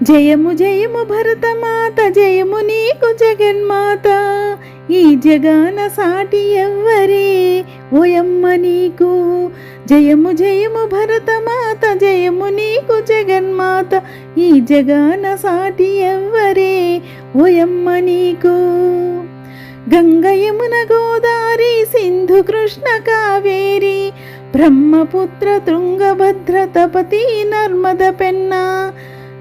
జయము జయము భరతమాత, జయము నీకు జగన్మాత. ఈ జగాన సాటి ఎవ్వరే ఓయమ్మ నీకు. జయము జయము భరతమాత, జయము నీకు జగన్మాత. ఈ జగాన సాటి ఎవ్వరే ఓయమ్మ నీకు. గంగ యమున గోదారి సింధు కృష్ణ కావేరి, బ్రహ్మపుత్ర తుంగభద్ర తపతి నర్మద పెన్న.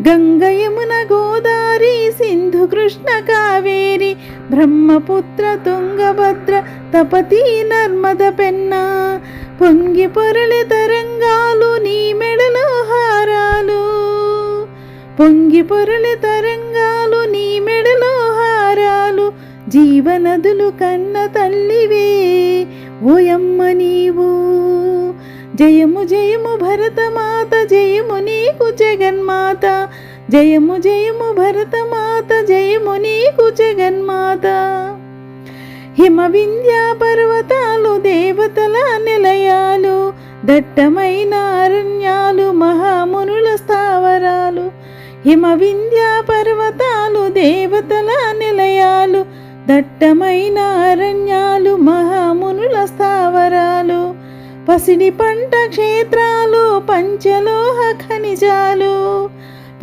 గంగ యమున గోదారి సింధు కృష్ణ కావేరి, బ్రహ్మపుత్ర తుంగభద్ర తపతి నర్మద పెన్న. పొంగి పొరలి తరంగాలు నీ మెడలో హారాలు, పొంగి పొరలి తరంగాలు నీ మెడలో హారాలు. జీవనదులు కన్న తల్లివే ఓయమ్మ నీవు. జయము జయము భరతమాత, జయము నీకు జగన్మాత. జయము జయము భరతమాత, జయము నీకు జగన్మాత. హిమ వింధ్య పర్వతాలు దేవతల నిలయాలు, దట్టమైన అరణ్యాలు మహామునుల స్థావరాలు. హిమ వింధ్య పర్వతాలు దేవతల నిలయాలు, దట్టమైన అరణ్యాలు మహామునుల స్థావరాలు. పసిడి పంట క్షేత్రాలు పంచలోహ ఖనిజాలు,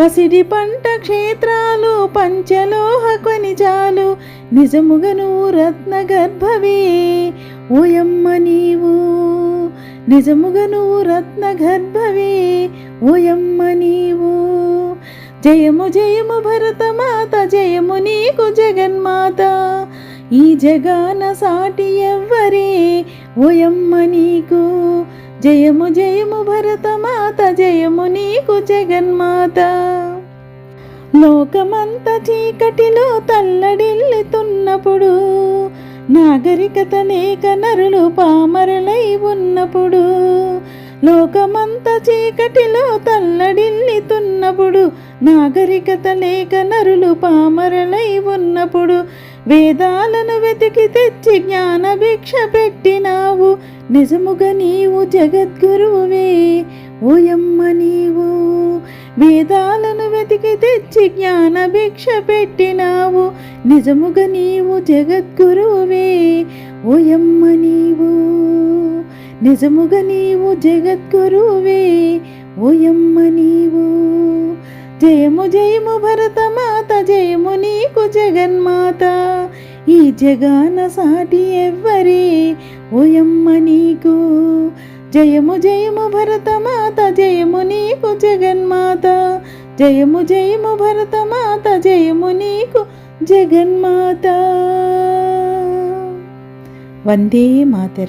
పసిడి పంట క్షేత్రాలు పంచలోహ ఖనిజాలు. నిజముగను రత్న గర్భవే ఓయమ్మ నీవు. నిజముగను రత్న గర్భవే ఓయమ్మ నీవు. జయము జయము భరతమాత, జయము నీకు జగన్మాత. ఈ జగాన సాటి ఎవ్వరే ఓయమ్మ నీకు. జయము జయము భరతమాత, జయము నీకు జగన్మాత. లోకమంత చీకటిలో తల్లడిల్లుతున్నప్పుడు, నాగరికత లేక నరులు పామరులై ఉన్నప్పుడు. లోకమంత చీకటిలో తల్లడిల్లుతున్నప్పుడు, నాగరికత లేక నరులు పామరులై ఉన్నప్పుడు. వేదాలను వెతికి తెచ్చి జ్ఞాన భిక్ష పెట్టినావు. నిజముగా నీవు జగద్గురువే ఓయమ్మ నీవు. వేదాలను వెతికి తెచ్చి జ్ఞాన భిక్ష పెట్టినావు. నిజముగా నీవు జగద్గురువే ఓయమ్మ నీవు. నిజముగా నీవు జగద్గురువే ఓయమ్మ నీవు. జయము జయము భరతమాత, జయము నీకు జగన్మాత. ఈ జగాన సాటి ఎవ్వరే ఓయమ్మ నీకు. జయము జయము భరతమాత, జయము నీకు జగన్మాత. జయము జయము భరతమాత, జయము నీకు జగన్మాత. వందే మాతరం.